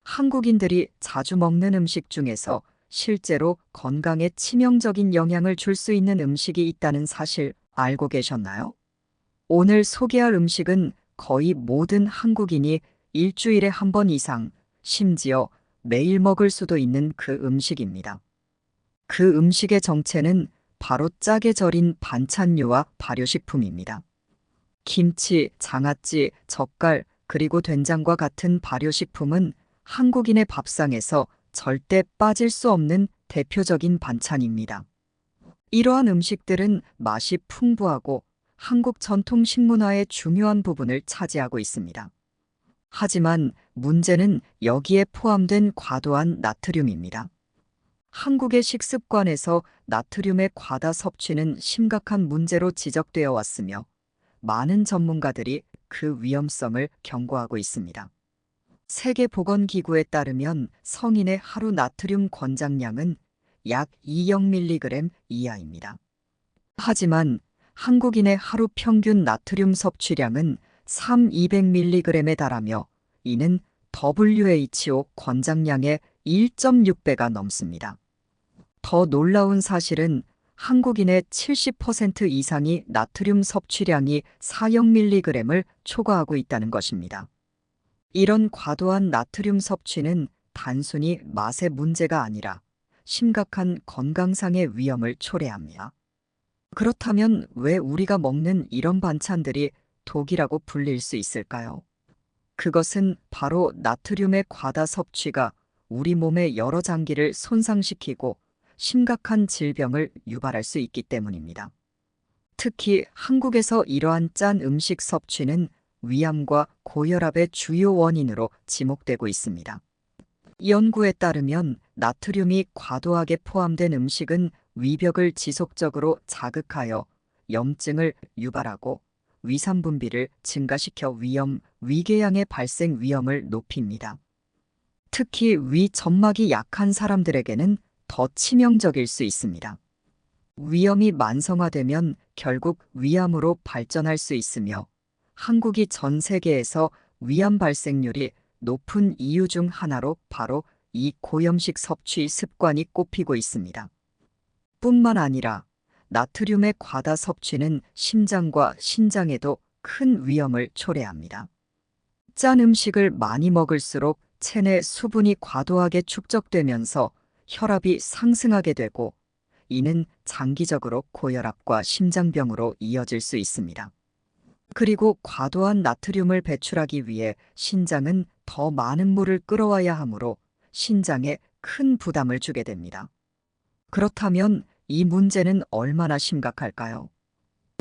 한국인들이 자주 먹는 음식 중에서 실제로 건강에 치명적인 영향을 줄 수 있는 음식이 있다는 사실 알고 계셨나요? 오늘 소개할 음식은 거의 모든 한국인이 일주일에 한 번 이상, 심지어 매일 먹을 수도 있는 그 음식입니다. 그 음식의 정체는 바로 짜게 절인 반찬류와 발효식품입니다. 김치, 장아찌, 젓갈, 그리고 된장과 같은 발효식품은 한국인의 밥상에서 절대 빠질 수 없는 대표적인 반찬입니다. 이러한 음식들은 맛이 풍부하고 한국 전통 식문화의 중요한 부분을 차지하고 있습니다. 하지만 문제는 여기에 포함된 과도한 나트륨입니다. 한국의 식습관에서 나트륨의 과다 섭취는 심각한 문제로 지적되어 왔으며 많은 전문가들이 그 위험성을 경고하고 있습니다. 세계보건기구에 따르면 성인의 하루 나트륨 권장량은 약 20mg 이하입니다. 하지만 한국인의 하루 평균 나트륨 섭취량은 3,200mg에 달하며 이는 WHO 권장량의 1.6배가 넘습니다. 더 놀라운 사실은 한국인의 70% 이상이 나트륨 섭취량이 4,000mg을 초과하고 있다는 것입니다. 이런 과도한 나트륨 섭취는 단순히 맛의 문제가 아니라 심각한 건강상의 위험을 초래합니다. 그렇다면 왜 우리가 먹는 이런 반찬들이 독이라고 불릴 수 있을까요? 그것은 바로 나트륨의 과다 섭취가 우리 몸의 여러 장기를 손상시키고 심각한 질병을 유발할 수 있기 때문입니다. 특히 한국에서 이러한 짠 음식 섭취는 위암과 고혈압의 주요 원인으로 지목되고 있습니다. 연구에 따르면 나트륨이 과도하게 포함된 음식은 위벽을 지속적으로 자극하여 염증을 유발하고 위산 분비를 증가시켜 위염, 위궤양의 발생 위험을 높입니다. 특히 위 점막이 약한 사람들에게는 더 치명적일 수 있습니다. 위염이 만성화되면 결국 위암으로 발전할 수 있으며 한국이 전 세계에서 위암 발생률이 높은 이유 중 하나로 바로 이 고염식 섭취 습관이 꼽히고 있습니다. 뿐만 아니라 나트륨의 과다 섭취는 심장과 신장에도 큰 위험을 초래합니다. 짠 음식을 많이 먹을수록 체내 수분이 과도하게 축적되면서 혈압이 상승하게 되고 이는 장기적으로 고혈압과 심장병으로 이어질 수 있습니다. 그리고 과도한 나트륨을 배출하기 위해 신장은 더 많은 물을 끌어와야 하므로 신장에 큰 부담을 주게 됩니다. 그렇다면 이 문제는 얼마나 심각할까요?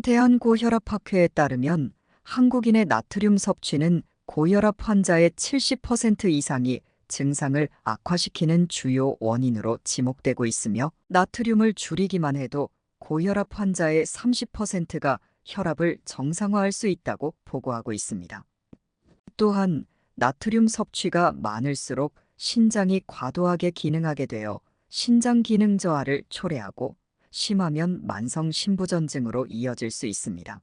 대한고혈압학회에 따르면 한국인의 나트륨 섭취는 고혈압 환자의 70% 이상이 증상을 악화시키는 주요 원인으로 지목되고 있으며 나트륨을 줄이기만 해도 고혈압 환자의 30%가 혈압을 정상화할 수 있다고 보고하고 있습니다. 또한 나트륨 섭취가 많을수록 신장이 과도하게 기능하게 되어 신장 기능 저하를 초래하고 심하면 만성 신부전증으로 이어질 수 있습니다.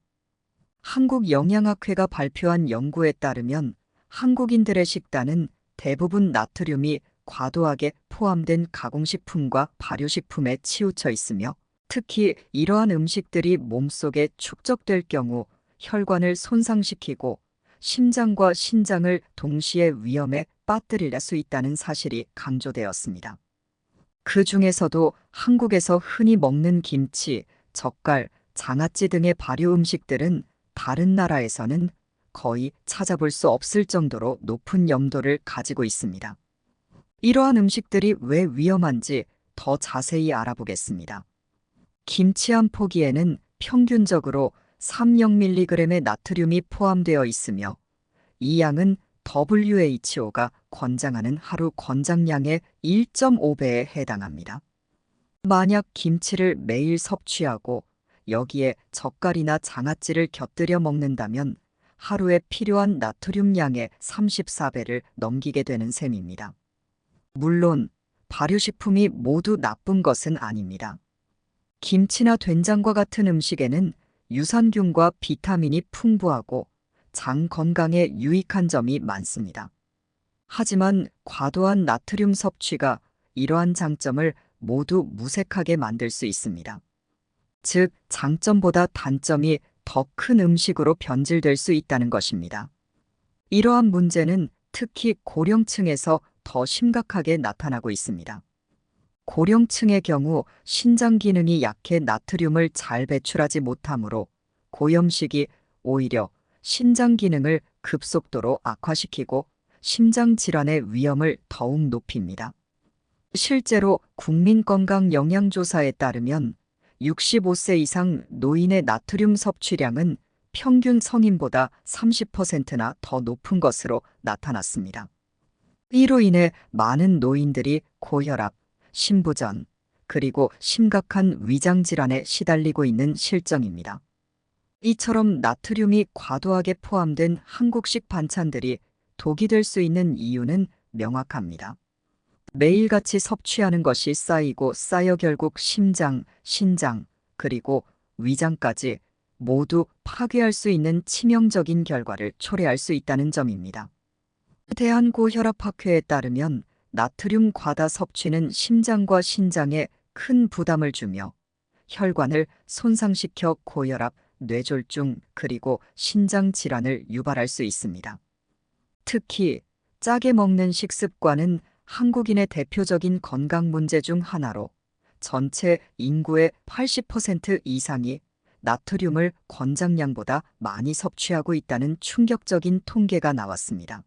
한국영양학회가 발표한 연구에 따르면 한국인들의 식단은 대부분 나트륨이 과도하게 포함된 가공식품과 발효식품에 치우쳐 있으며 특히 이러한 음식들이 몸속에 축적될 경우 혈관을 손상시키고 심장과 신장을 동시에 위험에 빠뜨릴 수 있다는 사실이 강조되었습니다. 그 중에서도 한국에서 흔히 먹는 김치, 젓갈, 장아찌 등의 발효 음식들은 다른 나라에서는 거의 찾아볼 수 없을 정도로 높은 염도를 가지고 있습니다. 이러한 음식들이 왜 위험한지 더 자세히 알아보겠습니다. 김치 한 포기에는 평균적으로 30mg의 나트륨이 포함되어 있으며 이 양은 WHO가 권장하는 하루 권장량의 1.5배에 해당합니다. 만약 김치를 매일 섭취하고 여기에 젓갈이나 장아찌를 곁들여 먹는다면 하루에 필요한 나트륨 양의 34배를 넘기게 되는 셈입니다. 물론 발효식품이 모두 나쁜 것은 아닙니다. 김치나 된장과 같은 음식에는 유산균과 비타민이 풍부하고 장 건강에 유익한 점이 많습니다. 하지만 과도한 나트륨 섭취가 이러한 장점을 모두 무색하게 만들 수 있습니다. 즉, 장점보다 단점이 더 큰 음식으로 변질될 수 있다는 것입니다. 이러한 문제는 특히 고령층에서 더 심각하게 나타나고 있습니다. 고령층의 경우 신장 기능이 약해 나트륨을 잘 배출하지 못하므로 고염식이 오히려 신장 기능을 급속도로 악화시키고 심장 질환의 위험을 더욱 높입니다. 실제로 국민건강영양조사에 따르면 65세 이상 노인의 나트륨 섭취량은 평균 성인보다 30%나 더 높은 것으로 나타났습니다. 이로 인해 많은 노인들이 고혈압, 심부전, 그리고 심각한 위장 질환에 시달리고 있는 실정입니다. 이처럼 나트륨이 과도하게 포함된 한국식 반찬들이 독이 될 수 있는 이유는 명확합니다. 매일같이 섭취하는 것이 쌓여 결국 심장, 신장, 그리고 위장까지 모두 파괴할 수 있는 치명적인 결과를 초래할 수 있다는 점입니다. 대한고혈압학회에 따르면 나트륨 과다 섭취는 심장과 신장에 큰 부담을 주며 혈관을 손상시켜 고혈압, 뇌졸중, 그리고 신장 질환을 유발할 수 있습니다. 특히 짜게 먹는 식습관은 한국인의 대표적인 건강 문제 중 하나로 전체 인구의 80% 이상이 나트륨을 권장량보다 많이 섭취하고 있다는 충격적인 통계가 나왔습니다.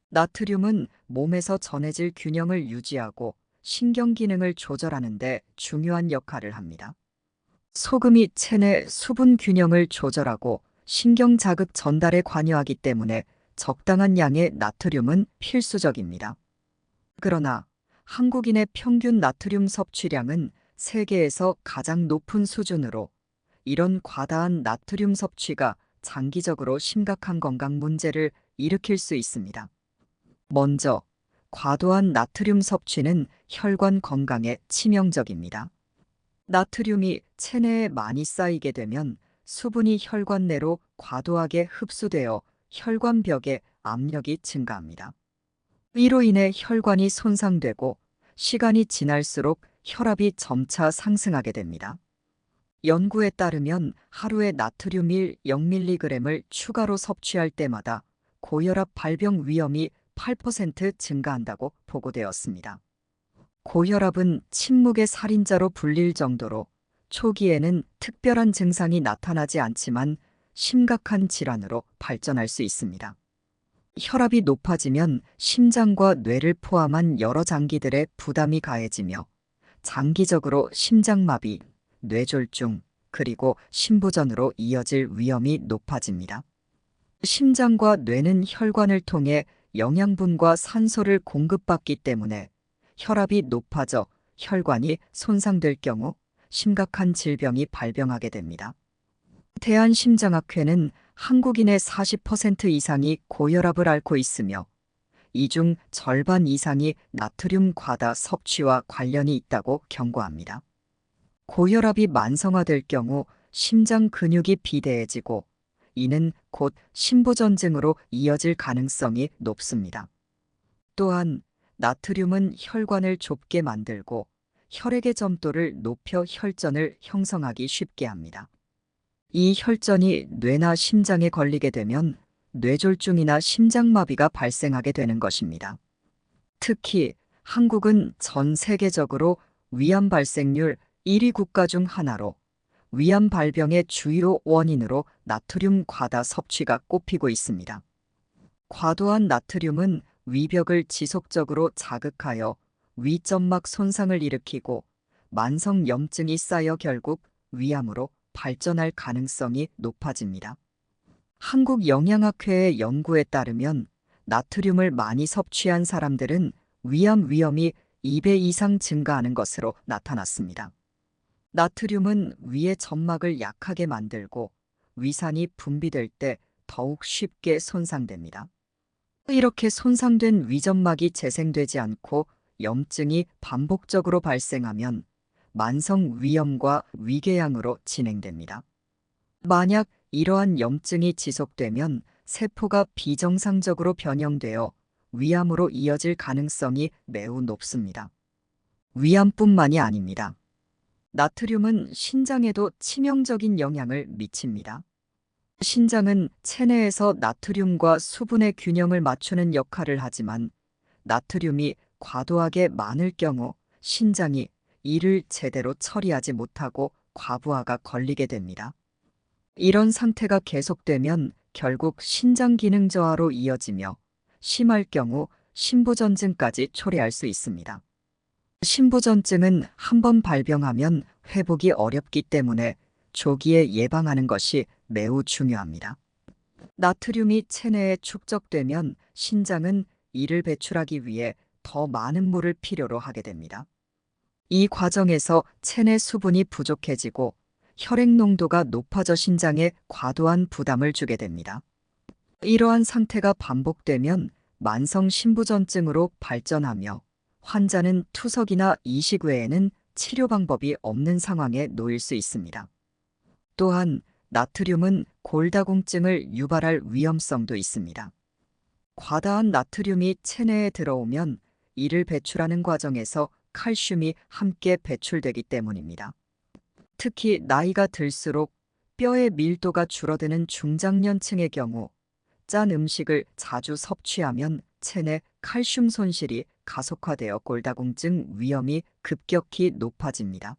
나트륨은 몸에서 전해질 균형을 유지하고 신경 기능을 조절하는 데 중요한 역할을 합니다. 소금이 체내 수분 균형을 조절하고 신경 자극 전달에 관여하기 때문에 적당한 양의 나트륨은 필수적입니다. 그러나 한국인의 평균 나트륨 섭취량은 세계에서 가장 높은 수준으로 이런 과다한 나트륨 섭취가 장기적으로 심각한 건강 문제를 일으킬 수 있습니다. 먼저, 과도한 나트륨 섭취는 혈관 건강에 치명적입니다. 나트륨이 체내에 많이 쌓이게 되면 수분이 혈관 내로 과도하게 흡수되어 혈관벽의 압력이 증가합니다. 이로 인해 혈관이 손상되고 시간이 지날수록 혈압이 점차 상승하게 됩니다. 연구에 따르면 하루에 나트륨 0mg을 추가로 섭취할 때마다 고혈압 발병 위험이 8% 증가한다고 보고되었습니다. 고혈압은 침묵의 살인자로 불릴 정도로 초기에는 특별한 증상이 나타나지 않지만 심각한 질환으로 발전할 수 있습니다. 혈압이 높아지면 심장과 뇌를 포함한 여러 장기들의 부담이 가해지며 장기적으로 심장마비, 뇌졸중, 그리고 심부전으로 이어질 위험이 높아집니다. 심장과 뇌는 혈관을 통해 영양분과 산소를 공급받기 때문에 혈압이 높아져 혈관이 손상될 경우 심각한 질병이 발병하게 됩니다. 대한심장학회는 한국인의 40% 이상이 고혈압을 앓고 있으며 이 중 절반 이상이 나트륨 과다 섭취와 관련이 있다고 경고합니다. 고혈압이 만성화될 경우 심장 근육이 비대해지고 이는 곧 심부전증으로 이어질 가능성이 높습니다. 또한 나트륨은 혈관을 좁게 만들고 혈액의 점도를 높여 혈전을 형성하기 쉽게 합니다. 이 혈전이 뇌나 심장에 걸리게 되면 뇌졸중이나 심장마비가 발생하게 되는 것입니다. 특히 한국은 전 세계적으로 위암 발생률 1위 국가 중 하나로 위암 발병의 주요 원인으로 나트륨 과다 섭취가 꼽히고 있습니다. 과도한 나트륨은 위벽을 지속적으로 자극하여 위점막 손상을 일으키고 만성 염증이 쌓여 결국 위암으로 발전할 가능성이 높아집니다. 한국영양학회의 연구에 따르면 나트륨을 많이 섭취한 사람들은 위암 위험이 2배 이상 증가하는 것으로 나타났습니다. 나트륨은 위의 점막을 약하게 만들고 위산이 분비될 때 더욱 쉽게 손상됩니다. 이렇게 손상된 위점막이 재생되지 않고 염증이 반복적으로 발생하면 만성 위염과 위궤양으로 진행됩니다. 만약 이러한 염증이 지속되면 세포가 비정상적으로 변형되어 위암으로 이어질 가능성이 매우 높습니다. 위암뿐만이 아닙니다. 나트륨은 신장에도 치명적인 영향을 미칩니다. 신장은 체내에서 나트륨과 수분의 균형을 맞추는 역할을 하지만 나트륨이 과도하게 많을 경우 신장이 이를 제대로 처리하지 못하고 과부하가 걸리게 됩니다. 이런 상태가 계속되면 결국 신장 기능 저하로 이어지며 심할 경우 신부전증까지 초래할 수 있습니다. 신부전증은 한번 발병하면 회복이 어렵기 때문에 조기에 예방하는 것이 매우 중요합니다. 나트륨이 체내에 축적되면 신장은 이를 배출하기 위해 더 많은 물을 필요로 하게 됩니다. 이 과정에서 체내 수분이 부족해지고 혈액 농도가 높아져 신장에 과도한 부담을 주게 됩니다. 이러한 상태가 반복되면 만성 신부전증으로 발전하며 환자는 투석이나 이식 외에는 치료 방법이 없는 상황에 놓일 수 있습니다. 또한 나트륨은 골다공증을 유발할 위험성도 있습니다. 과다한 나트륨이 체내에 들어오면 이를 배출하는 과정에서 칼슘이 함께 배출되기 때문입니다. 특히 나이가 들수록 뼈의 밀도가 줄어드는 중장년층의 경우 짠 음식을 자주 섭취하면 체내 칼슘 손실이 가속화되어 골다공증 위험이 급격히 높아집니다.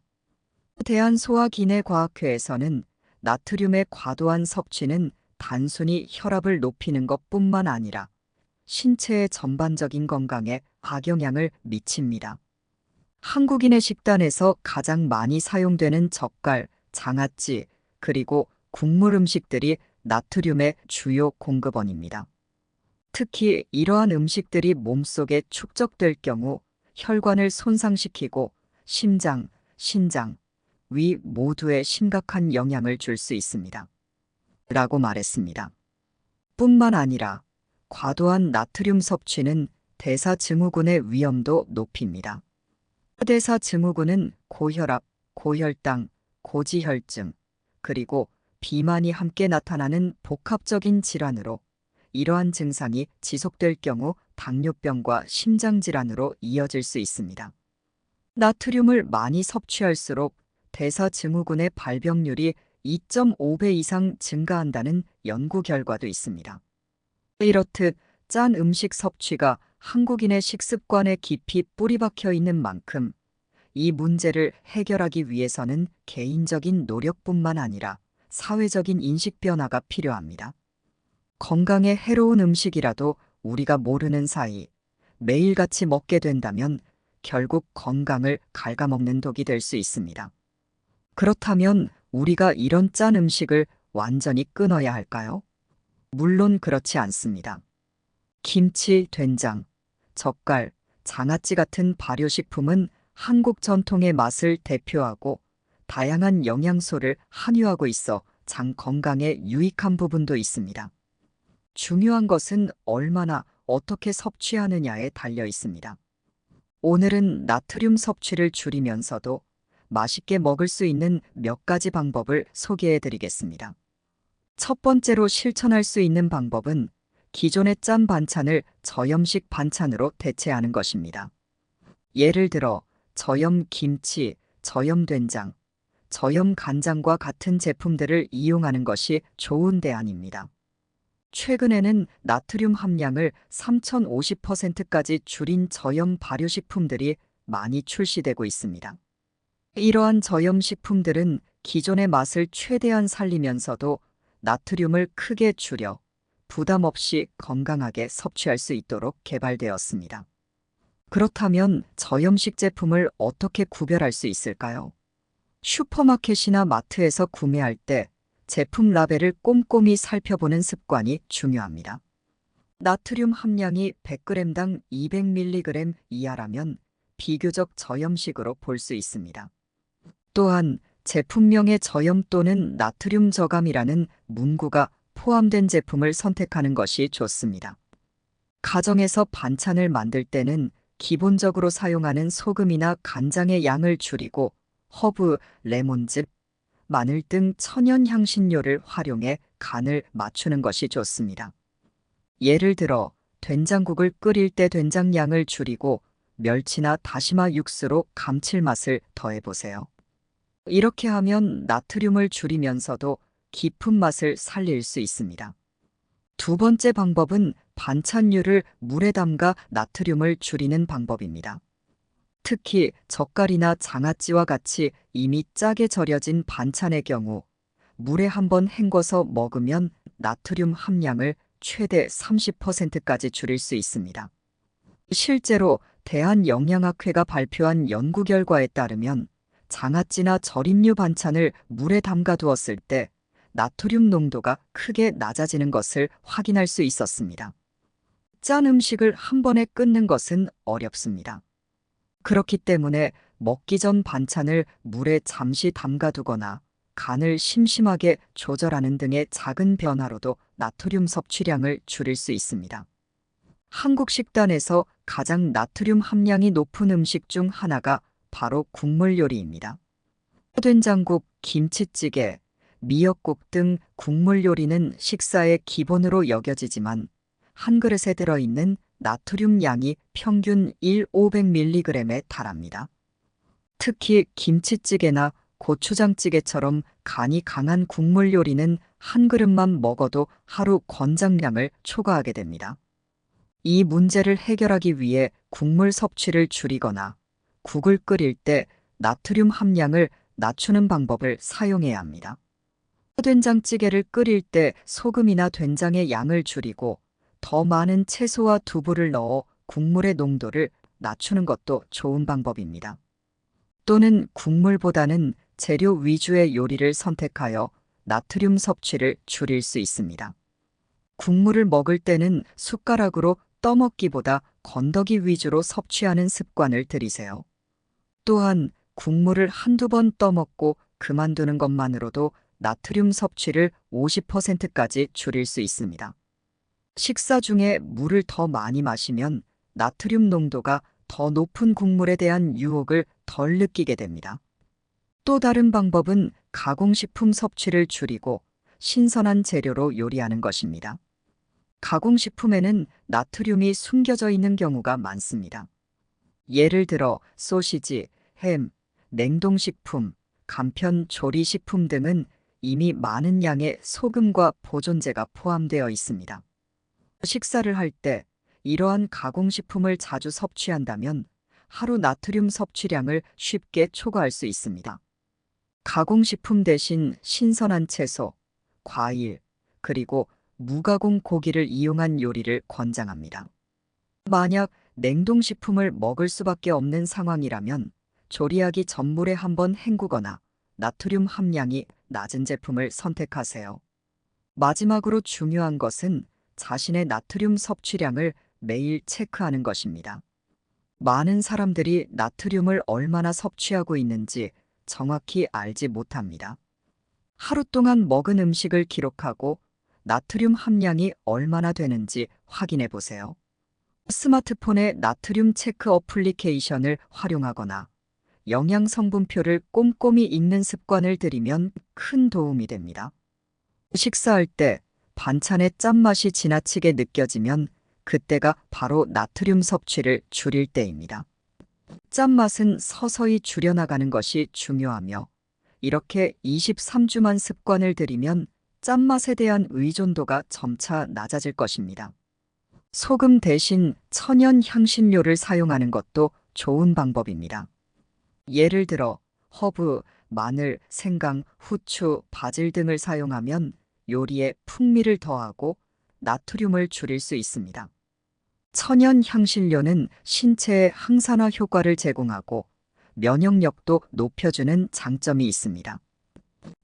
대한소화기내과학회에서는 나트륨의 과도한 섭취는 단순히 혈압을 높이는 것뿐만 아니라 신체의 전반적인 건강에 악영향을 미칩니다. 한국인의 식단에서 가장 많이 사용되는 젓갈, 장아찌, 그리고 국물 음식들이 나트륨의 주요 공급원입니다. 특히 이러한 음식들이 몸속에 축적될 경우 혈관을 손상시키고 심장, 신장, 위 모두에 심각한 영향을 줄 수 있습니다. 라고 말했습니다. 뿐만 아니라 과도한 나트륨 섭취는 대사증후군의 위험도 높입니다. 대사증후군은 고혈압, 고혈당, 고지혈증, 그리고 비만이 함께 나타나는 복합적인 질환으로 이러한 증상이 지속될 경우 당뇨병과 심장질환으로 이어질 수 있습니다. 나트륨을 많이 섭취할수록 대사증후군의 발병률이 2.5배 이상 증가한다는 연구 결과도 있습니다. 이렇듯 짠 음식 섭취가 한국인의 식습관에 깊이 뿌리박혀 있는 만큼 이 문제를 해결하기 위해서는 개인적인 노력뿐만 아니라 사회적인 인식 변화가 필요합니다. 건강에 해로운 음식이라도 우리가 모르는 사이 매일같이 먹게 된다면 결국 건강을 갉아먹는 독이 될 수 있습니다. 그렇다면 우리가 이런 짠 음식을 완전히 끊어야 할까요? 물론 그렇지 않습니다. 김치, 된장, 젓갈, 장아찌 같은 발효식품은 한국 전통의 맛을 대표하고 다양한 영양소를 함유하고 있어 장 건강에 유익한 부분도 있습니다. 중요한 것은 얼마나 어떻게 섭취하느냐에 달려 있습니다. 오늘은 나트륨 섭취를 줄이면서도 맛있게 먹을 수 있는 몇 가지 방법을 소개해 드리겠습니다. 첫 번째로 실천할 수 있는 방법은 기존의 짠 반찬을 저염식 반찬으로 대체하는 것입니다. 예를 들어 저염 김치, 저염 된장, 저염 간장과 같은 제품들을 이용하는 것이 좋은 대안입니다. 최근에는 나트륨 함량을 3050%까지 줄인 저염 발효식품들이 많이 출시되고 있습니다. 이러한 저염 식품들은 기존의 맛을 최대한 살리면서도 나트륨을 크게 줄여 부담 없이 건강하게 섭취할 수 있도록 개발되었습니다. 그렇다면 저염식 제품을 어떻게 구별할 수 있을까요? 슈퍼마켓이나 마트에서 구매할 때 제품 라벨을 꼼꼼히 살펴보는 습관이 중요합니다. 나트륨 함량이 100g당 200mg 이하라면 비교적 저염식으로 볼 수 있습니다. 또한 제품명에 저염 또는 나트륨 저감이라는 문구가 포함된 제품을 선택하는 것이 좋습니다. 가정에서 반찬을 만들 때는 기본적으로 사용하는 소금이나 간장의 양을 줄이고 허브, 레몬즙, 마늘 등 천연 향신료를 활용해 간을 맞추는 것이 좋습니다. 예를 들어 된장국을 끓일 때 된장량을 줄이고 멸치나 다시마 육수로 감칠맛을 더해보세요. 이렇게 하면 나트륨을 줄이면서도 깊은 맛을 살릴 수 있습니다. 두 번째 방법은 반찬류를 물에 담가 나트륨을 줄이는 방법입니다. 특히 젓갈이나 장아찌와 같이 이미 짜게 절여진 반찬의 경우 물에 한번 헹궈서 먹으면 나트륨 함량을 최대 30%까지 줄일 수 있습니다. 실제로 대한영양학회가 발표한 연구 결과에 따르면 장아찌나 절임류 반찬을 물에 담가 두었을 때 나트륨 농도가 크게 낮아지는 것을 확인할 수 있었습니다. 짠 음식을 한 번에 끊는 것은 어렵습니다. 그렇기 때문에 먹기 전 반찬을 물에 잠시 담가두거나 간을 심심하게 조절하는 등의 작은 변화로도 나트륨 섭취량을 줄일 수 있습니다. 한국 식단에서 가장 나트륨 함량이 높은 음식 중 하나가 바로 국물 요리입니다. 된장국, 김치찌개, 미역국 등 국물 요리는 식사의 기본으로 여겨지지만 한 그릇에 들어있는 나트륨 양이 평균 1,500mg에 달합니다. 특히 김치찌개나 고추장찌개처럼 간이 강한 국물 요리는 한 그릇만 먹어도 하루 권장량을 초과하게 됩니다. 이 문제를 해결하기 위해 국물 섭취를 줄이거나 국을 끓일 때 나트륨 함량을 낮추는 방법을 사용해야 합니다. 된장찌개를 끓일 때 소금이나 된장의 양을 줄이고 더 많은 채소와 두부를 넣어 국물의 농도를 낮추는 것도 좋은 방법입니다. 또는 국물보다는 재료 위주의 요리를 선택하여 나트륨 섭취를 줄일 수 있습니다. 국물을 먹을 때는 숟가락으로 떠먹기보다 건더기 위주로 섭취하는 습관을 들이세요. 또한 국물을 한두 번 떠먹고 그만두는 것만으로도 나트륨 섭취를 50%까지 줄일 수 있습니다. 식사 중에 물을 더 많이 마시면 나트륨 농도가 더 높은 국물에 대한 유혹을 덜 느끼게 됩니다. 또 다른 방법은 가공식품 섭취를 줄이고 신선한 재료로 요리하는 것입니다. 가공식품에는 나트륨이 숨겨져 있는 경우가 많습니다. 예를 들어 소시지, 햄, 냉동식품, 간편 조리식품 등은 이미 많은 양의 소금과 보존제가 포함되어 있습니다. 식사를 할 때 이러한 가공식품을 자주 섭취한다면 하루 나트륨 섭취량을 쉽게 초과할 수 있습니다. 가공식품 대신 신선한 채소, 과일, 그리고 무가공 고기를 이용한 요리를 권장합니다. 만약 냉동식품을 먹을 수밖에 없는 상황이라면 조리하기 전 물에 한번 헹구거나 나트륨 함량이 낮은 제품을 선택하세요. 마지막으로 중요한 것은 자신의 나트륨 섭취량을 매일 체크하는 것입니다. 많은 사람들이 나트륨을 얼마나 섭취하고 있는지 정확히 알지 못합니다. 하루 동안 먹은 음식을 기록하고 나트륨 함량이 얼마나 되는지 확인해 보세요. 스마트폰에 나트륨 체크 어플리케이션을 활용하거나 영양 성분표를 꼼꼼히 읽는 습관을 들이면 큰 도움이 됩니다. 식사할 때 반찬의 짠맛이 지나치게 느껴지면 그때가 바로 나트륨 섭취를 줄일 때입니다. 짠맛은 서서히 줄여나가는 것이 중요하며 이렇게 23주만 습관을 들이면 짠맛에 대한 의존도가 점차 낮아질 것입니다. 소금 대신 천연 향신료를 사용하는 것도 좋은 방법입니다. 예를 들어 허브, 마늘, 생강, 후추, 바질 등을 사용하면 요리에 풍미를 더하고 나트륨을 줄일 수 있습니다. 천연 향신료는 신체에 항산화 효과를 제공하고 면역력도 높여주는 장점이 있습니다.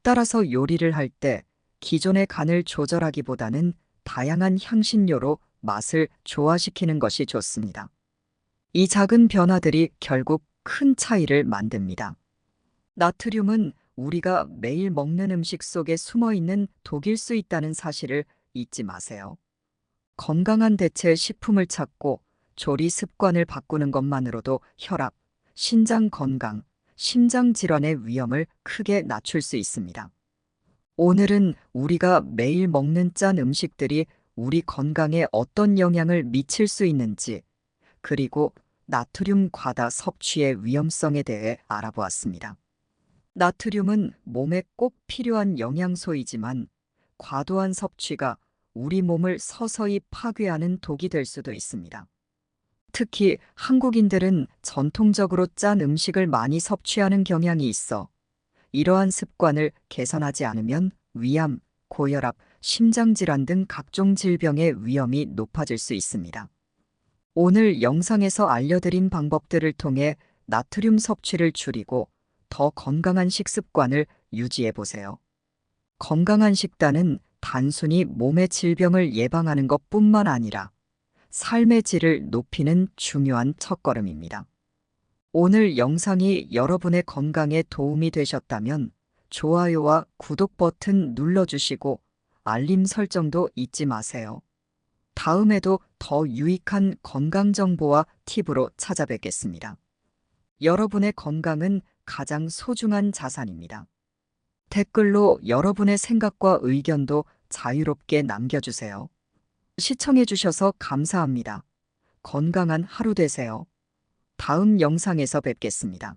따라서 요리를 할 때 기존의 간을 조절하기보다는 다양한 향신료로 맛을 조화시키는 것이 좋습니다. 이 작은 변화들이 결국 큰 차이를 만듭니다. 나트륨은 우리가 매일 먹는 음식 속에 숨어 있는 독일 수 있다는 사실을 잊지 마세요. 건강한 대체 식품을 찾고 조리 습관을 바꾸는 것만으로도 혈압, 신장 건강, 심장 질환의 위험을 크게 낮출 수 있습니다. 오늘은 우리가 매일 먹는 짠 음식들이 우리 건강에 어떤 영향을 미칠 수 있는지, 그리고 나트륨 과다 섭취의 위험성에 대해 알아보았습니다. 나트륨은 몸에 꼭 필요한 영양소이지만 과도한 섭취가 우리 몸을 서서히 파괴하는 독이 될 수도 있습니다. 특히 한국인들은 전통적으로 짠 음식을 많이 섭취하는 경향이 있어 이러한 습관을 개선하지 않으면 위암, 고혈압, 심장질환 등 각종 질병의 위험이 높아질 수 있습니다. 오늘 영상에서 알려드린 방법들을 통해 나트륨 섭취를 줄이고 더 건강한 식습관을 유지해 보세요. 건강한 식단은 단순히 몸의 질병을 예방하는 것뿐만 아니라 삶의 질을 높이는 중요한 첫걸음입니다. 오늘 영상이 여러분의 건강에 도움이 되셨다면 좋아요와 구독 버튼 눌러주시고 알림 설정도 잊지 마세요. 다음에도 더 유익한 건강 정보와 팁으로 찾아뵙겠습니다. 여러분의 건강은 가장 소중한 자산입니다. 댓글로 여러분의 생각과 의견도 자유롭게 남겨주세요. 시청해주셔서 감사합니다. 건강한 하루 되세요. 다음 영상에서 뵙겠습니다.